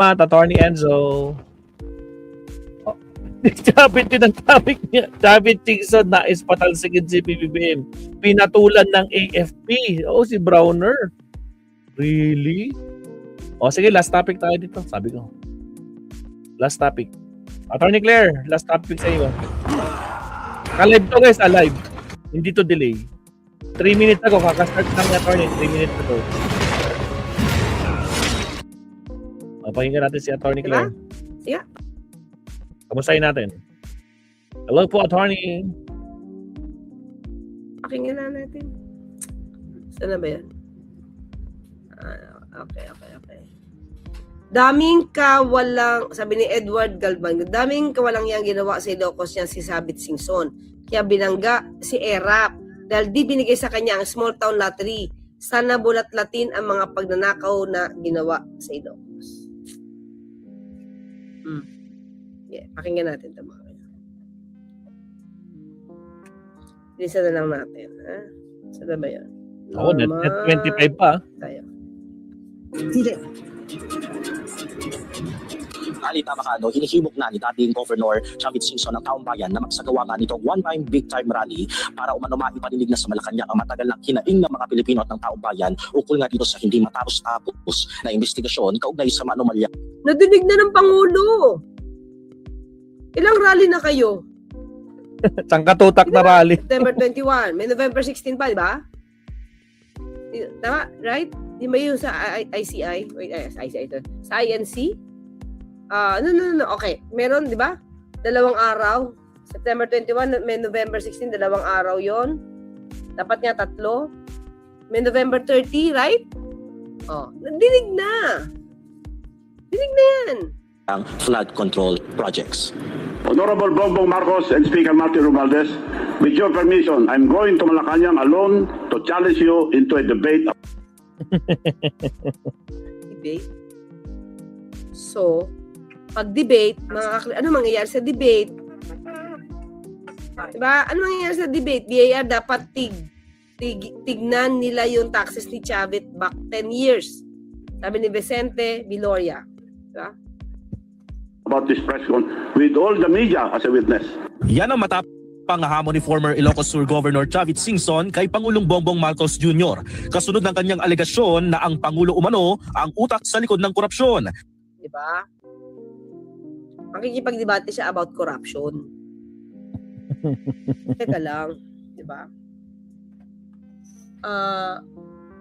Attorney Enzo. Oh, Chavit din ang topic niya. Chavit Tingson na patalsigin si PBBM. Pinatulan ng AFP. Oh, si Browner. Really? O sige, last topic tayo dito. Sabi ko. Last topic. Attorney Claire, last topic sa iyo. Alive to guys, alive. Hindi to delay. 3 minutes ago, kakastart ng attorney. 3 minutes ago. Pakinggan natin si Attorney Claire. Yeah. Kamustahin natin. Hello po, Attorney. Pakinggan na natin. Saan na ba yan? Okay. Daming kawalang, sabi ni Edward Galban, daming kawalang yang ginawa sa Ilocos niya si Sabit Singson. Kaya binangga si Erap dahil di binigay sa kanya ang small town lottery. Sana bulat-latin ang mga pagnanakaw na ginawa sa Ilocos. Yeah, pakinggan natin ito mga. Lisa na lang natin. Ha? Saan ba yun? Oo, net 25 pa. Tayo. Hindi. Ali, tama ka, no? Hinihimok na ni dating Governor Chavit Singson ng taong bayan na magsagawa nga nitong one-time big-time rally para umano maipaninig na sa Malacanang ang matagal na kinaing ng mga Pilipino at ng taong bayan ukol nga dito sa hindi matapos-tapos na investigasyon kaugnay sa anomalya. Nadinig na ng Pangulo. Ilang rally na kayo? Sangkatutak na rally. September 21. May November 16 pa, di ba? Tama, right? Di ba yung sa ICI? Wait, ICI ito. Sa INC? No. Okay. Meron, di ba? 2 araw. September 21, may November 16, 2 araw yon. Dapat nga 3. May November 30, right? Oh, dinig na. Dinig na yan. Ang flood control projects. Honorable Bongbong Marcos and Speaker Martin Romualdez, with your permission, I'm going to Malacanang alone to challenge you into a debate. Debate? So, pag-debate, ano mangyayari sa debate? Diba? Ano mangyayari sa debate? BIR dapat tignan nila yung taxes ni Chavit back 10 years. Sabi ni Vicente Viloria. Diba? About this press con with all the media as a witness. Yan ang matapang hamon ni former Ilocos Sur Governor Chavit Singson kay Pangulong Bongbong Marcos Jr. Kasunod ng kanyang alegasyon na ang Pangulo umano ang utak sa likod ng korupsyon. Diba? Makikipagdebate siya about corruption. Teka lang. Diba?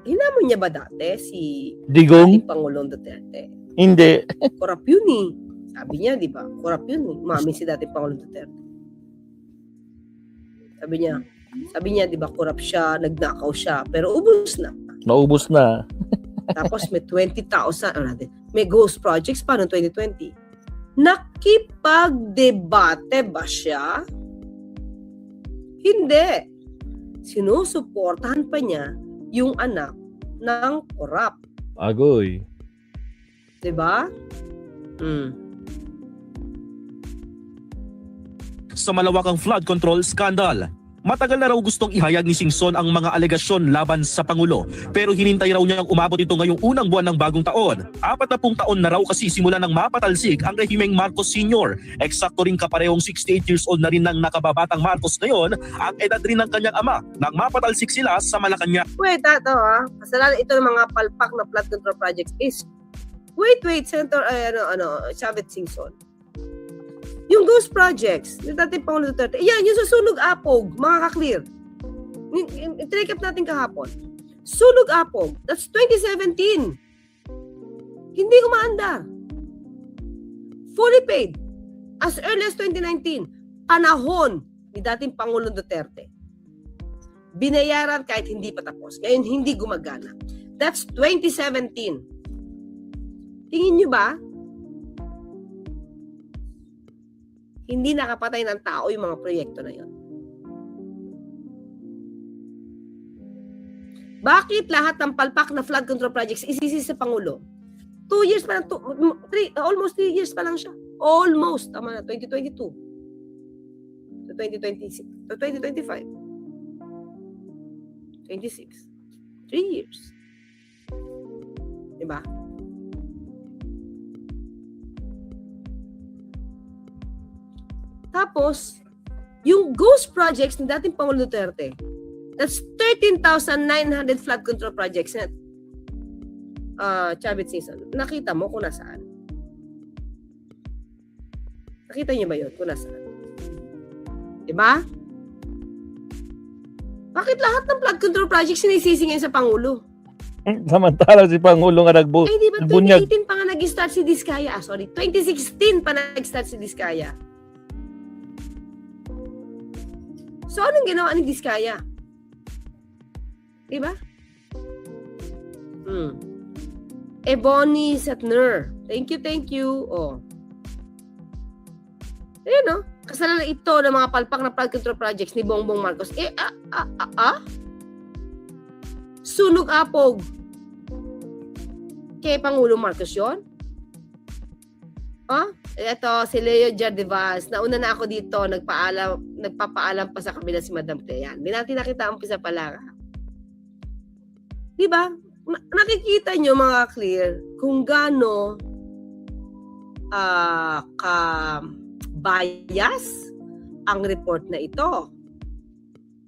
Hinamon niya ba dati si Digong? Pangulong Duterte? Hindi. Corrupt yun eh. Sabi niya, di ba? Corrupt yun eh. Umamin si dating Pangulong Duterte. Sabi niya, di ba, corrupt siya, nagnakaw siya, pero ubos na. Naubos na. Tapos may 20,000, may ghost projects pa noong 2020. Nakipagdebate ba siya? Hindi. Sinusuportahan pa niya yung anak ng corrupt. Agoy. Diba? Sa malawakang flood control scandal. Matagal na raw gustong ihayag ni Singson ang mga alegasyon laban sa Pangulo, pero hinintay raw niyang umabot ito ngayong unang buwan ng bagong taon. 40 taon na raw kasi simula nang mapatalsik ang rehimeng Marcos Sr. Eksakto ring kaparehong 68 years old na rin ng nakababatang Marcos ngayon, ang edad rin ng kanyang ama nang mapatalsik sila sa Malacanang. Wait, kasalanan ito ng mga palpak na flood control projects is wait, Senator, Chavit Singson. Yung ghost projects, yung dating Pangulong Duterte, yan, yung sa Sunog Apog, mga ka-clear. I-recap natin kahapon. Sunog Apog, that's 2017. Hindi umaandar. Fully paid. As early as 2019, panahon ni dating Pangulong Duterte. Binayaran kahit hindi pa tapos. Ngayon, hindi gumagana. That's 2017. Tingin nyo ba? Hindi nakapatay ng tao yung mga proyekto na yun. Bakit lahat ng palpak na flood control projects isisi sa Pangulo? 2 years pa lang, almost 3 years pa lang siya. Almost, tama na, 2022. To 2026, to 2025. 26. 3 years. Diba? Tapos, yung ghost projects ng dating Pangulo Duterte, that's 13,900 flood control projects na Chavit Singson. Nakita mo kung nasaan? Nakita niyo ba yun kung nasaan? Diba? Bakit lahat ng flood control projects sinisisi ngayon sa Pangulo? Samantala si Pangulo nga Eh, di ba bunyag. 2018 pa nga nag-start si Diskaya? 2016 pa nag-start si Diskaya. So, anong ginawa ni Diskaya? Diba? Ebony Setner. Thank you. Oh. Ayun, no? Kasalanan ito ng mga palpak na flood control projects ni Bongbong Marcos. Sunog apog. Kay Pangulo Marcos yun? Ito, si Leo Jardevas. Nauna na ako dito. Nagpapaalam pa sa kabila si Madam Clea. Hindi natin nakita ang umpisa pa lang. Diba? Nakikita nyo mga clear kung gaano ka-bias ang report na ito.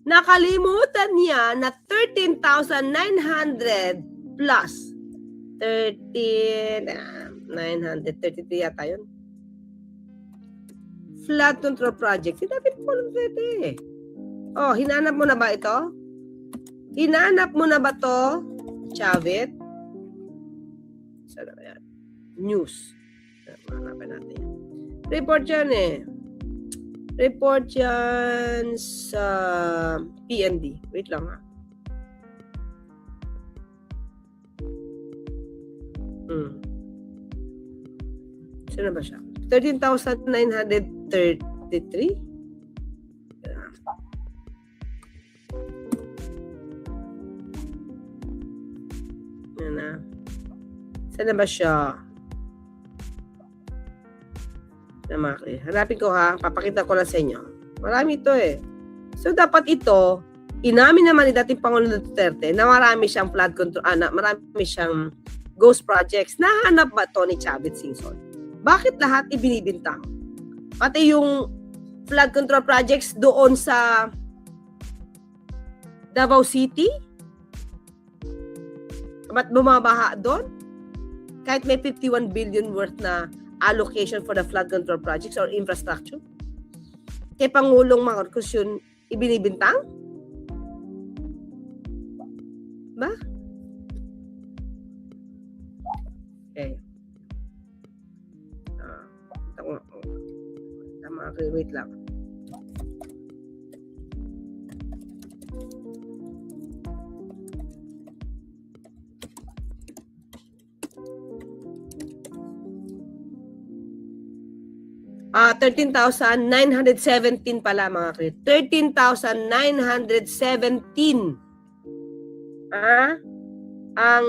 Nakalimutan niya na 13,900 plus 933 yata yun. Flood control projects. Dapat po lang pwede. Oh, hinanap mo na ba ito? Hinanap mo na ba to, Chavit? Saan na yan? News. Hanapin natin yan. Report yan eh. Report yan sa PND. Wait lang ha. Saan na ba siya? 13,933? Yan na. Saan na ba siya? Hanapin ko ha. Papakita ko lang sa inyo. Marami ito eh. So dapat ito, inamin naman ni dating Pangulo Duterte na marami siyang flood control, marami siyang ghost projects. Nahanap ba to ni Chavit Singson? Bakit lahat ibinibintang? Pati yung flood control projects doon sa Davao City? Ba't bumabaha doon? Kahit may 51 billion worth na allocation for the flood control projects or infrastructure? Kay Pangulong Marcos yun ibinibintang? Ba? Okay. Tama, wait lang. Ah, 13,917 pala mga krit. 13,917. Ang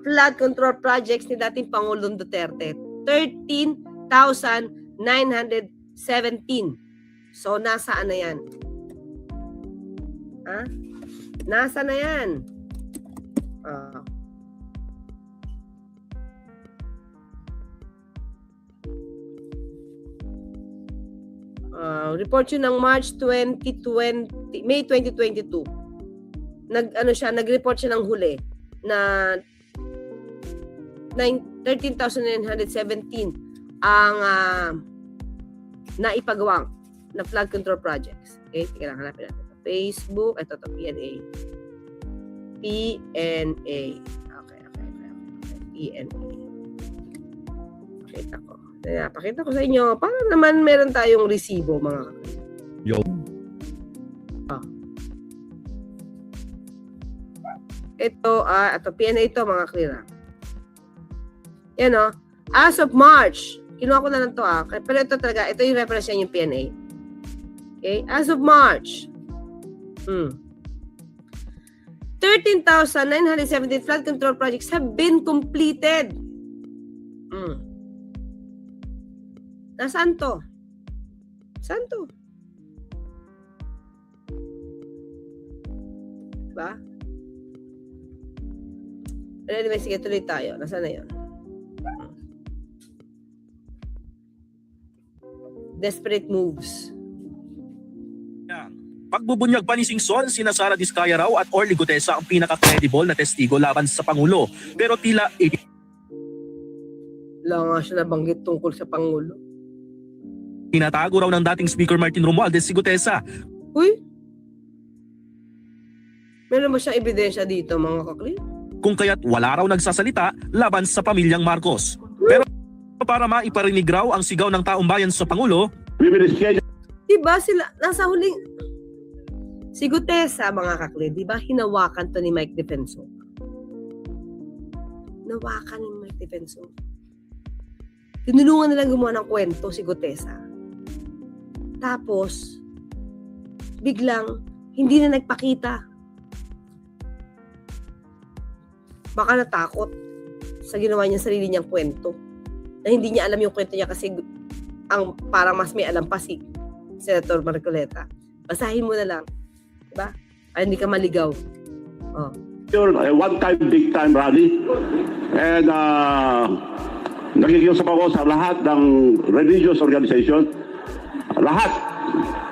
flood control projects ni dating Pangulong Duterte. 13,917. So, nasaan na yan? Nasa na yan? Report yun ng March 2020, May 2022. Nag-report siya ng huli na 13,917 ang naipagawang na flood control projects. Okay, tika lang, hanapin natin. Facebook, ito PNA. PNA. Okay. PNA. Pakita ko. Pakita ko sa inyo. Para naman meron tayong resibo, mga kapatid. Yo. Ito, PNA ito, mga klira. Yan o. As of March, kinuha ko na lang ito pero ito talaga, ito yung reference niya yung PNA. Okay? As of March, 13,917 flood control projects have been completed. Nasaan to? Saan to? Diba? Pero anyway, sige, tuloy tayo. Nasaan na yun? Desperate moves. Pagbubunyag pa ni Singson, sina Sara Diskaya raw at Orly Gutesa ang pinaka-credible na testigo laban sa Pangulo. Pero tila Wala nga siya nabanggit tungkol sa Pangulo. tinatago raw ng dating Speaker Martin Romualdez si Gutesa. Uy! Meron ba siyang ebidensya dito, mga kakli? Kung kaya't wala raw nagsasalita laban sa pamilyang Marcos. Pero para maiparinig raw ang sigaw ng taong bayan sa Pangulo, We will schedule Diba sila, nasa huling... Si Gutesa, mga kakli, diba hinawakan to ni Mike Defensor? Hinawakan ni Mike Defensor. Tinulungan nilang gumawa ng kwento si Gutesa. Tapos, biglang, hindi na nagpakita. Baka natakot sa ginawa niya sarili niyang kwento. Na hindi niya alam yung kwento niya kasi ang parang mas may alam pa si Senator Marcoleta. Basahin mo na lang. Diba? Ay, hindi ka maligaw. Oh. a one-time, big-time rally. And nakikiusap ako sa lahat ng religious organization, lahat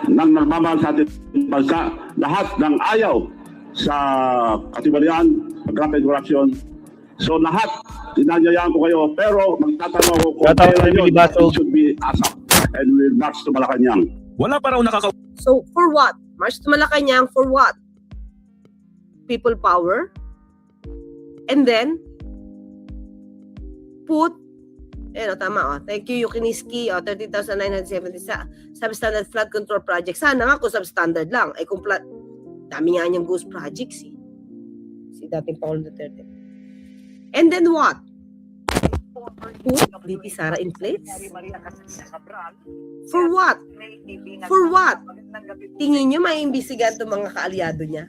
ng nagmamahal sa ating bansa, lahat ng ayaw sa katibalian, sa graft and corruption. So lahat, tinanyayaan ko kayo, pero magtatanong ako kung kailan yun, it should be ASAP. And we'll march to Malacanang. wala pa raw So, for what? March to Malacanang, for what? People power? And then, put, tama, thank you, Yukiniski, 30,970 sa substandard flood control project. Sana nga kung substandard lang. Ay kung dami nga niyang ghost projects, eh. Si dating Paul Duterte. And then what? Put BP Sara in place? For what? For what? Tingin nyo maiimbestigahan itong mga kaalyado niya?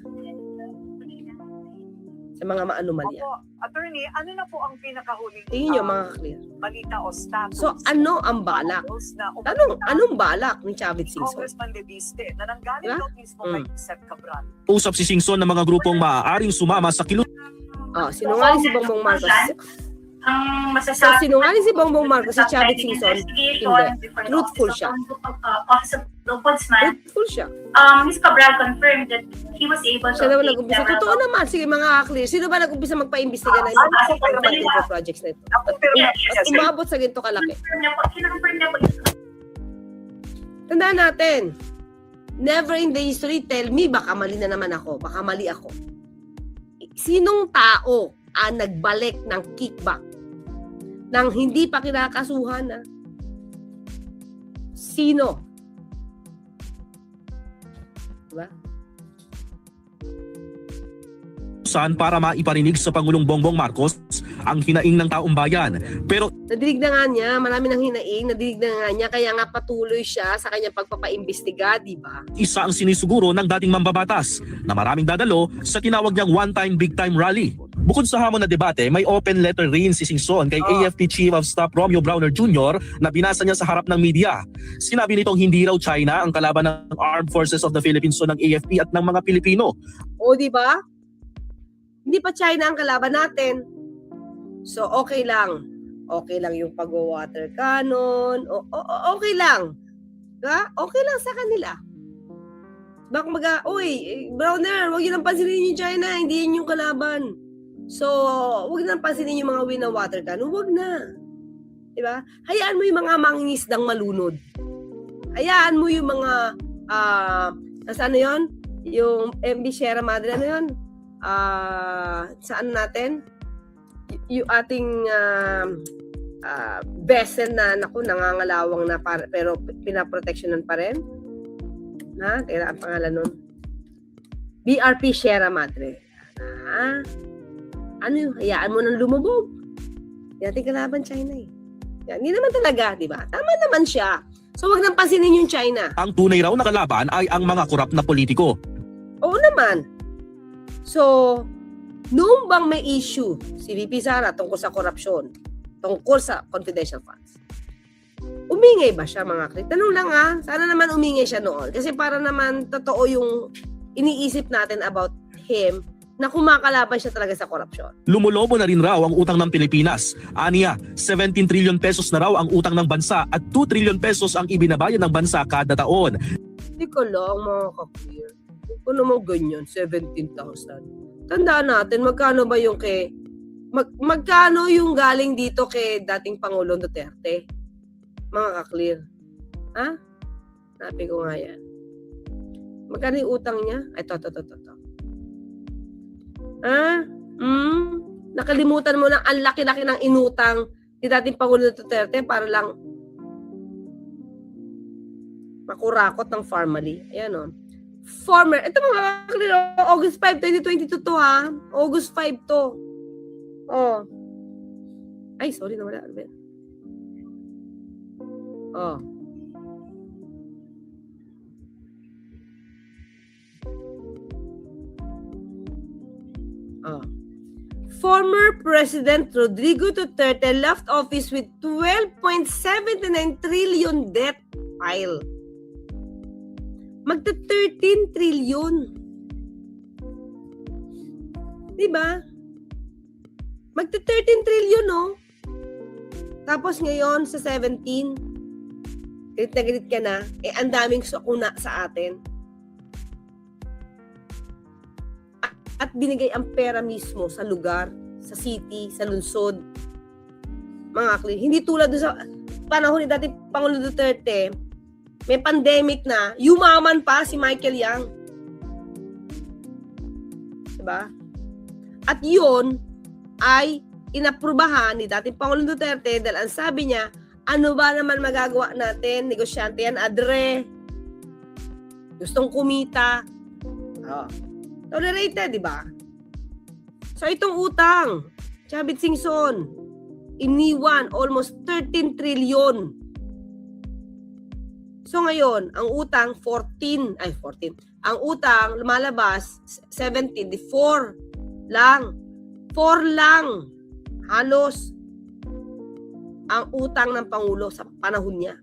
Sa mga maanumalya. Opo, attorney, ano na po ang pinakahuling Tingin nyo mga clear. balita o status? So ano ang balak? Anong balak ni Chavit Singson? Congressman Leviste na nanggaling Diba? daw mismo kay Seth Cabral. usap si Singson ng mga grupong maaaring sumama sa Sinungaling si Bongbong Marcos. Ang So, masasabi sinungaling si Bongbong Marcos, si Chavit Singson, hindi. Truthful siya. Office of the Ombudsman, Truthful siya. Ms. Cabral confirmed that he was able to Siya naman obtain nag-umpisa. several Totoo naman. Sige mga clear. Sino ba nag-umpisa magpa-imbestiga ng mga projects na ito? At umabot sa ganito kalaki. Kinonfirm niya po Tandaan natin, never in the history tell me, baka mali na naman ako, baka mali ako. Sinong tao ang nagbalik ng kickback nang hindi pa kinakasuhan na? Sino? Diba? saan para maiparinig sa Pangulong Bongbong Marcos ang hinaing ng taong bayan. Pero Nadinig na nga niya, marami nang hinaing, nadinig na nga niya, kaya nga patuloy siya sa kanyang pagpapaimbestiga, di ba? isa ang sinisuguro ng dating mambabatas na maraming dadalo sa tinawag niyang one-time big-time rally. Bukod sa hamon na debate, may open letter rin si Singson kay AFP Chief of Staff Romeo Browner Jr. na binasa niya sa harap ng media. Sinabi nitong hindi raw China ang kalaban ng Armed Forces of the Philippines o ng AFP at ng mga Pilipino. O, di ba? Hindi pa China ang kalaban natin. So, okay lang. Okay lang yung pag-water cannon. Okay lang. Diba? Okay lang sa kanila. Baka Browner, huwag yun ang pansinin yung China. Hindi yun yung kalaban. So, huwag na pansinin yung mga win na water cannon. Huwag na. Diba? Hayaan mo yung mga mangingisdang malunod. Hayaan mo yung mga, ano yun? Yung MB Sierra Madre, ano yun? Saan natin? Yung ating vessel na nangangalawang na pero pinaproteksyonan pa rin. Tira ang pangalan nun. BRP Sierra Madre. Ano yung hayaan mo nang lumubog? Yating kalaban China eh. Yan, hindi naman talaga, di ba? Tama naman siya. So wag nang pansinin yung China. Ang tunay raw na kalaban ay ang mga korap na politiko. Oo naman. So, noong bang may issue si VP Sara tungkol sa korupsyon, tungkol sa confidential funds, umingay ba siya mga krit? Tanong lang sana naman umingay siya noon. Kasi para naman totoo yung iniisip natin about him na kumakalaban siya talaga sa korupsyon. Lumulobo na rin raw ang utang ng Pilipinas. Aniya, 17 trillion pesos na raw ang utang ng bansa at 2 trillion pesos ang ibinabayad ng bansa kada taon. Hindi ko lang mga ka-clear. Kung naman ganyan, 17,000. Tandaan natin, magkano ba yung magkano yung galing dito kay dating Pangulong Duterte? Mga ka-clear. Ha? Sabi ko nga yan. Magkano yung utang niya? Ay, to. Ha? Nakalimutan mo na ang laki-laki ng inutang ni dating Pangulong Duterte para lang makurakot ng family. Ayan o. Former, ito mga ka-clear, August 5, 2022 to ha. August 5 to. Oh. Ay, sorry na wala. Oh. Oh. Former President Rodrigo Duterte left office with 12.79 trillion debt pile. Magta 13 trillion. Diba? Magta 13 trillion, no? Tapos ngayon, sa 17, galit na galit ka na, ang daming sukuna sa atin. At binigay ang pera mismo sa lugar, sa city, sa lungsod. Mga clear. Hindi tulad doon sa panahon ni dating Pangulong Duterte, may pandemic na, yumaman pa si Michael Yang. Diba? At yun ay inaprubahan ni dating Pangulong Duterte dahil ang sabi niya, ano ba naman magagawa natin? Negosyante yan, adre. Gustong kumita. Oh. Tolerated, di ba? So itong utang, Chavit Singson, iniwan almost 13 trillion. So ngayon, ang utang 14. Ang utang lumalabas 17, 4 lang. 4 lang. Halos ang utang ng Pangulo sa panahon niya.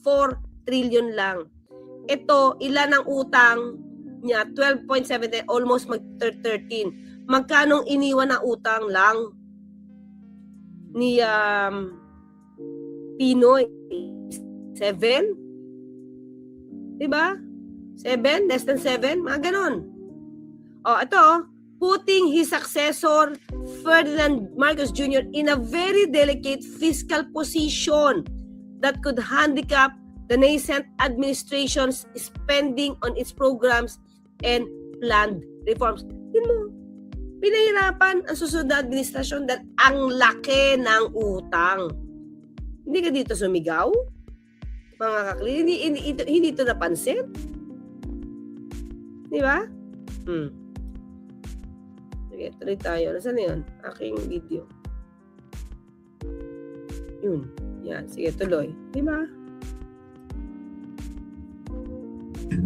4 trillion lang. Ito, ilan ang utang niya? 12.7, almost mag-13. Magkanong iniwan na utang lang ni Pinoy? 7? Diba? 7? Less than 7? Mga ganon. O, ito, putting his successor, Ferdinand Marcos Jr., in a very delicate fiscal position that could handicap the nascent administration's spending on its programs and planned reforms. Yun mo, pinahirapan ang susunod na administrasyon dahil ang laki ng utang. Hindi ka dito sumigaw? Mga kakli, hindi ito napansin? Di ba? Sige, tuloy tayo. Nasaan na yun? Aking video. Yun. Yan. Sige, tuloy. Di ba?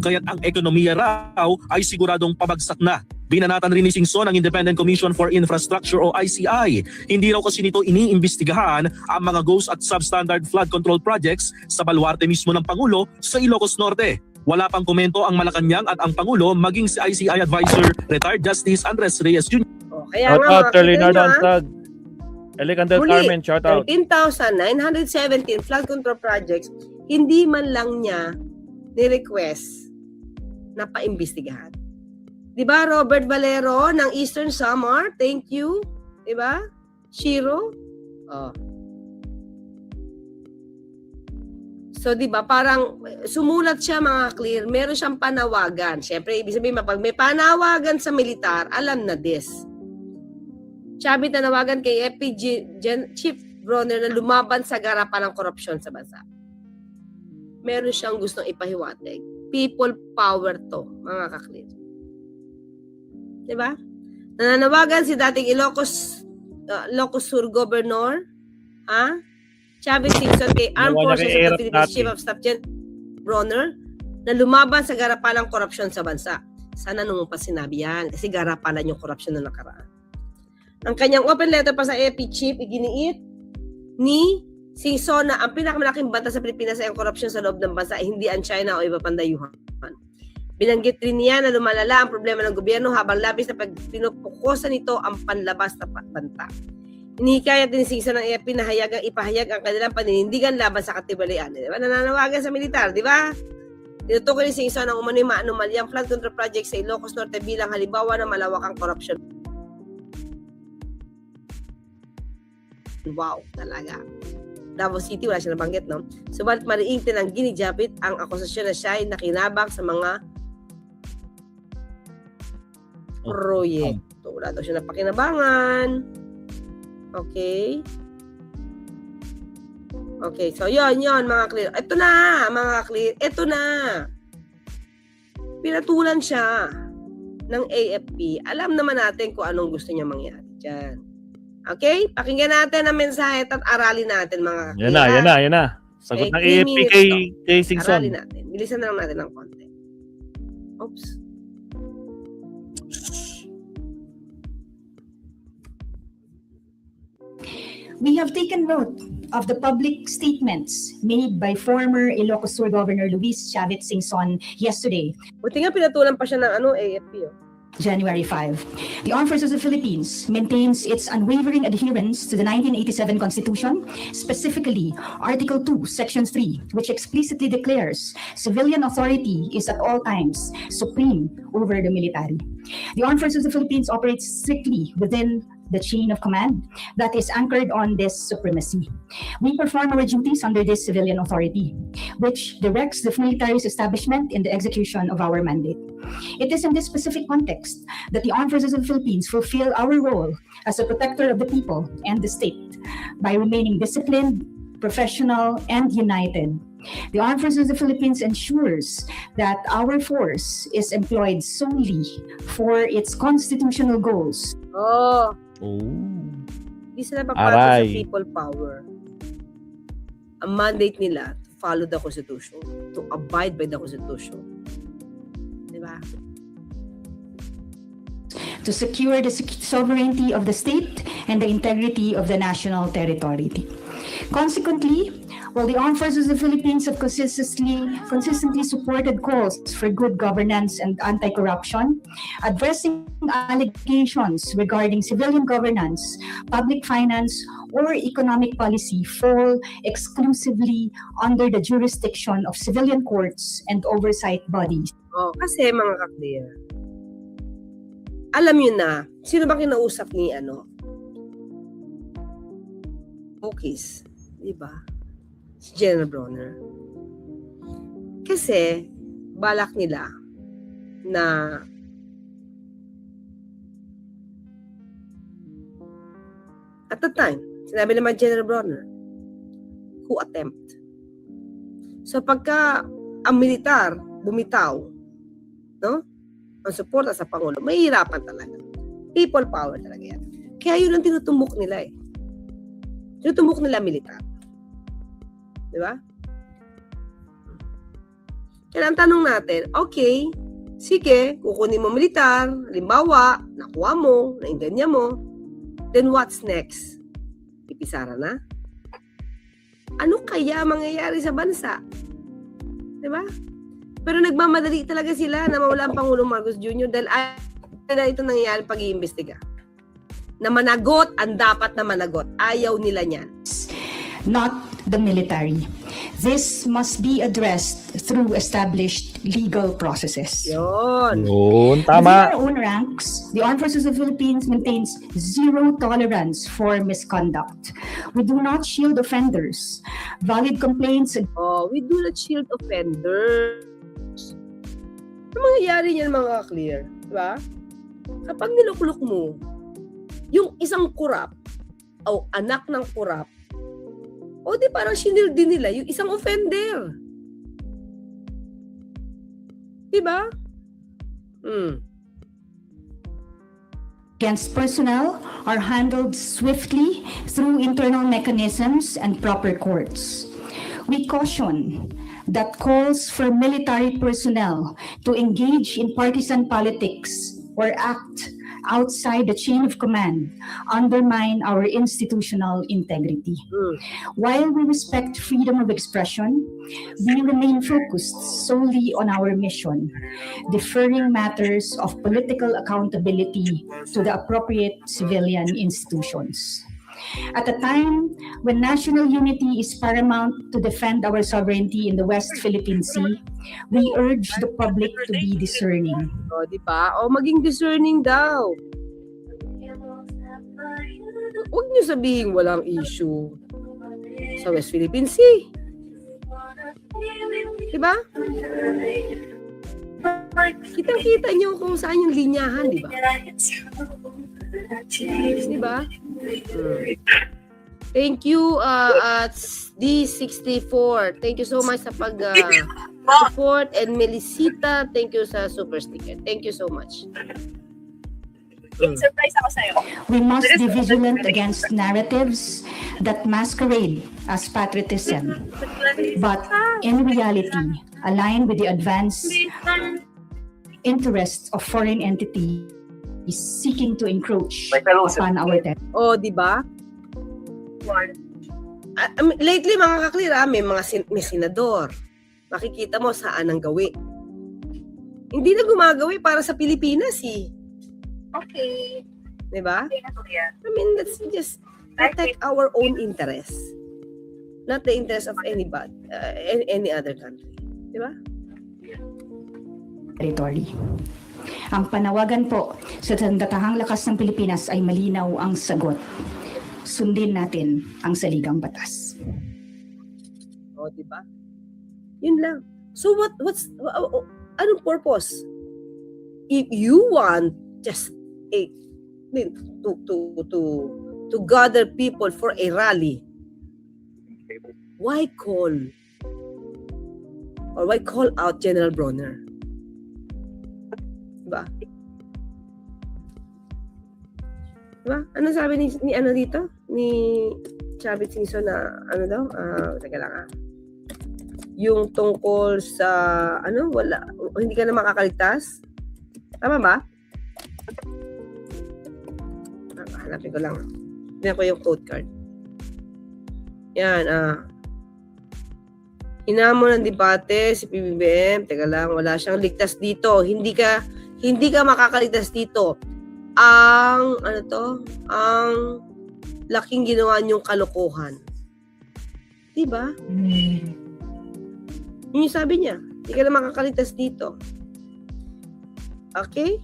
Kaya't ang ekonomiya raw ay siguradong pabagsak na. Binanatan rin ni Singson ang Independent Commission for Infrastructure o ICI. Hindi raw kasi nito iniimbestigahan ang mga ghost at substandard flood control projects sa baluarte mismo ng Pangulo sa Ilocos Norte. Wala pang komento ang Malacanang at ang Pangulo maging si ICI Advisor Retired Justice Andres Reyes Jr. O, kaya Shout nga out mga to Leonardo kakli, Antag. Elican del Muli, Carmen, shout out. 13,917 flood control projects, hindi man lang niya ni-request na paimbestigahan. Diba, Robert Valero ng Eastern Samar? Thank you. Diba? Shiro? Oh. So, diba, parang sumulat siya mga clear. Meron siyang panawagan. Siyempre, ibig sabihin, pag may panawagan sa militar, alam na this. Sabi tanawagan kay FPG Chief Bronner na lumaban sa garapan ng korupsyon sa bansa. Meron siyang gustong ipahiwatig. People power to, mga kaklir. Diba? Nananawagan si dating Ilocos Sur Governor, Chavit Singson kay Armed Forces of the Philippines Chief of Staff Gen Bronner na lumaban sa garapan ng korupsyon sa bansa. Sana nung pa sinabi yan kasi garapan yung korupsyon na nakaraan. Ang kanyang open letter pa sa AP Chief, iginiit ni Singson na ang pinakamalaking banta sa Pilipinas ay ang korupsyon sa loob ng bansa ay hindi ang China o iba pang dayuhan. Binanggit rin niya na lumalala ang problema ng gobyerno habang labis na pinupukusan nito ang panlabas na banta. Inihikayat din si Singson ng AFP na ipahayag ang kanilang paninindigan laban sa katiwalian. Diba? Nananawagan sa militar, di ba? Tinutukoy ni Singson ang umano'y maanumalyang flood control project sa Ilocos Norte bilang halimbawa ng malawakang korupsyon. Wow, talaga. Davao City, wala siya nabanggit, no? Subalit mariing tinanggi ni Japit ang akusasyon na siya ay nakinabang sa mga proyekto. Wala daw siya napakinabangan. Okay. Okay, so yon mga clear. Ito na, mga clear. Ito na. Pinatulan siya ng AFP. Alam naman natin kung anong gusto niya mangyari dyan. Okay? Pakinggan natin ang mensahe at aralin natin, mga clear. Yan na. Sagot ng Okay, 3 AFP minutes kay Singson. Aralin natin. Bilisan na lang natin ng konti. Oops. We have taken note of the public statements made by former Ilocos Sur Governor Luis Chavit Singson yesterday, Buti nga pinatulan pa siya ng AFP. Oh. January 5. The Armed Forces of the Philippines maintains its unwavering adherence to the 1987 Constitution, specifically Article 2, Section 3, which explicitly declares civilian authority is at all times supreme over the military. The Armed Forces of the Philippines operates strictly within the chain of command that is anchored on this supremacy. We perform our duties under this civilian authority, which directs the military's establishment in the execution of our mandate. It is in this specific context that the Armed Forces of the Philippines fulfill our role as a protector of the people and the state by remaining disciplined, professional, and united. The Armed Forces of the Philippines ensures that our force is employed solely for its constitutional goals. Oh, Oh. di sila papasok sa Aray. people power. Ang mandate nila, to follow the Constitution, to abide by the Constitution. Diba? To secure the sovereignty of the state and the integrity of the national territory. Consequently, while the Armed Forces of the Philippines have consistently supported calls for good governance and anti-corruption, addressing allegations regarding civilian governance, public finance, or economic policy fall exclusively under the jurisdiction of civilian courts and oversight bodies. Oh, kasi mga ka-clear, alam nyo na, sino ba kinausap ni Bukis? Diba? Si General Bronner. Kasi, balak nila na at the time, sinabi naman General Bronner, coup attempt. So, pagka ang militar bumitaw, no? Ang suporta sa Pangulo, mahihirapan talaga. People power talaga yan. Kaya yun ang tinutumbok nila eh. Tinutumbok nila militar. Di ba? Kaya ang tanong natin, okay, sige, kukunin mo militar, halimbawa, nakuha mo, nainganya mo, then what's next? Pipisara na? Ano kaya mangyayari sa bansa? Di ba? Pero nagmamadali talaga sila na mawala ang Pangulong Marcos Jr. dahil ayaw ito nangyayari pag-iimbestiga. Na managot ang dapat na managot. Ayaw nila niyan. Not the military. This must be addressed through established legal processes. Yun. Yun, Within tama. our own ranks, the Armed Forces of the Philippines maintains zero tolerance for misconduct. We do not shield offenders. Valid complaints Oh, we do not shield offenders. Ano mangyayari niyan mga clear? Diba? Kapag nilukluk mo, yung isang kurap o anak ng kurap, o di parang shinil din nila yung isang offender. Diba? against personnel are handled swiftly through internal mechanisms and proper courts. We caution that calls for military personnel to engage in partisan politics or act outside the chain of command undermine our institutional integrity. While we respect freedom of expression, we remain focused solely on our mission, deferring matters of political accountability to the appropriate civilian institutions. At a time when national unity is paramount to defend our sovereignty in the West Philippine Sea, we urge the public to be discerning. O, di ba? O, maging discerning daw. Huwag niyo sabihin walang issue sa West Philippine Sea. Di ba? Kitang-kita niyo kung saan yung linyahan, di ba? Di ba? Thank you, D64. Thank you so much sa pag-support. And Melisita, thank you sa super sticker. Thank you so much. Surprise ako sa'yo. We must be vigilant against narratives that masquerade as patriotism, but in reality align with the advanced interests of foreign entities seeking to encroach upon our territory. O, di ba? Lately, mga kaklira, may senador. Makikita mo saan ang gawi. Hindi na gumagawi para sa Pilipinas, eh. Okay. Di ba? Okay na to yan. I mean, let's just protect our own interests. Not the interest of anybody, any other country. Di ba? Ang panawagan po sa sandatahang lakas ng Pilipinas ay malinaw ang sagot. Sundin natin ang saligang batas. O, di ba? Yun lang. So anong purpose? If you want just to gather people for a rally, why call out General Bronner? Diba? Diba? Ano sabi ni ano dito? Ni Chavit Singson na ano daw? Teka lang yung tungkol sa hindi ka na makakaligtas? Tama ba? Hanapin ko lang. Tingnan ko yung code card. Yan, hinamon ng debate si PBBM. Teka lang, wala siyang ligtas dito. Hindi ka makakaligtas dito. Ang laking ginawa niyong kalokohan. Diba? Yun yung sabi niya. Hindi ka na makakaligtas dito. Okay?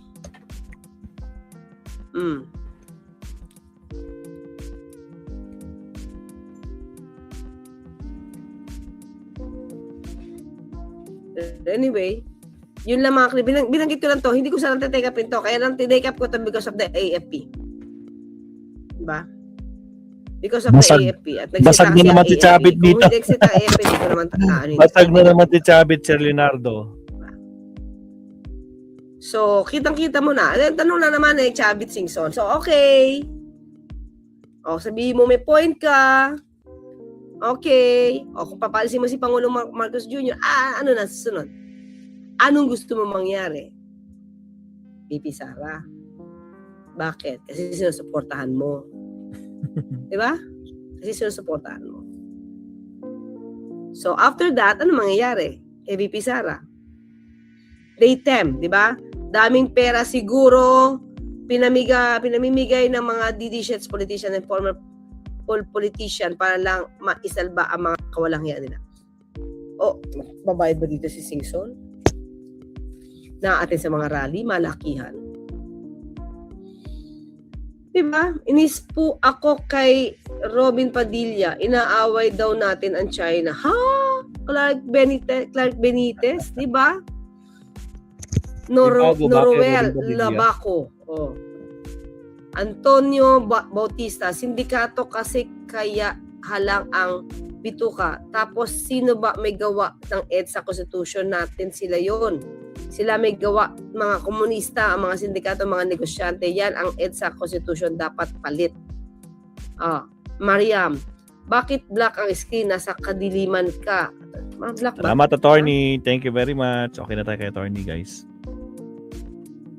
Anyway, yun lang mga klip. Binanggit ko lang to. Hindi ko sana take upin to. Kaya lang tinake up ko to because of the AFP. Diba? Because of the AFP. At basag na naman si Chavit dito. Kung hindi exit ang AFP, dito naman Basag na naman si Chavit, Sir Leonardo. So, kitang-kita mo na. Tanong na naman Chavit Singson. So, okay. O, sabihin mo may point ka. Okay. O, kung papalisin mo si Pangulong Marcos Jr., ano na susunod? Anong gusto mo mangyari? Pipi Sara. Bakit? Kasi sinusuportahan mo. Diba? Kasi sinusuportahan mo. So, after that, ano mangyayari? Kay VP Sara? Daytem, diba? Daming pera siguro pinamimigay ng mga DD-shits politician and former politician para lang maisalba ang mga kawalang-hiya nila. O, babayad ba dito si Singson? Naatin sa mga rally, malakihan. Diba? Inis po ako kay Robin Padilla. Inaaway daw natin ang China. Ha? Clark Benitez, diba? Noruel Labaco. Oh. Antonio Bautista, sindikato kasi kaya halang ang bituka. Tapos sino ba may gawa ng EDSA Constitution natin? Sila yon. Sila may gawa, mga komunista, ang mga sindikato, mga negosyante. Yan ang EDSA Constitution dapat palit. Mariam, bakit black ang screen? Nasa kadiliman ka. Black ba? Salamat, attorney. Thank you very much. Okay na tayo kay attorney, guys.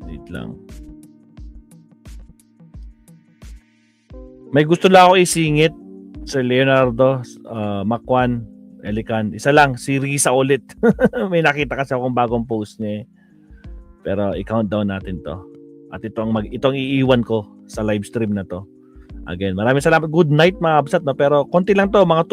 Wait lang. May gusto lang ako isingit, Sir Leonardo, Makwan, Elican. Isa lang, si Risa ulit. May nakita kasi akong bagong post niya. Pero i-count down natin to. At itong iiwan ko sa live stream na to. Again, maraming salamat. Good night mga kabsat. No? Pero konti lang to, mga